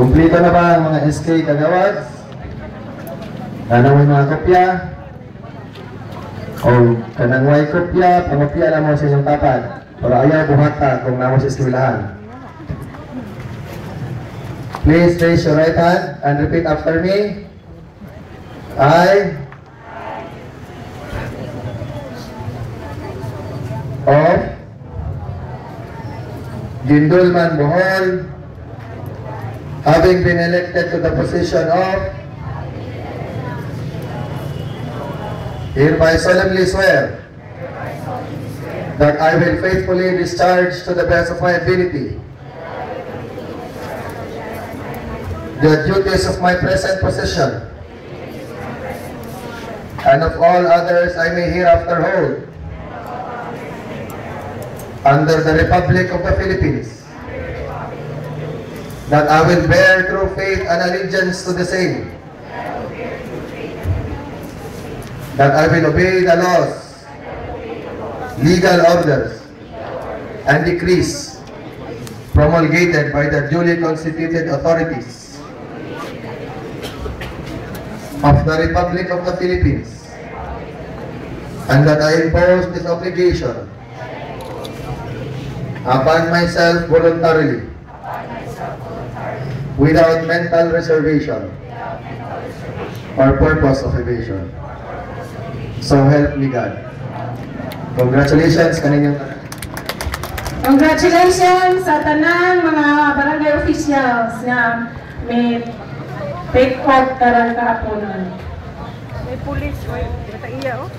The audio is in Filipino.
Kumplito na ba ang mga SK kagawads? Kanang may mga kopya? O kanang may kopya, pangopya na mo sa inyong tapat. Pero ayaw buhata kung namo sa eskwelahan. Please raise your right hand and repeat after me. I of Gindulman Bohol, having been elected to the position of, hereby solemnly swear that I will faithfully discharge to the best of my ability the duties of my present position and of all others I may hereafter hold under the Republic of the Philippines, that I will bear true faith and allegiance to the same, that I will obey the laws, legal orders, and decrees promulgated by the duly constituted authorities of the Republic of the Philippines, and that I impose this obligation upon myself voluntarily, without mental reservation or purpose of evasion. So help me God. Congratulations kaninyong tanan. Congratulations sa tanan mga barangay officials na may take part karang kahaponan. May pulis, may iya oh.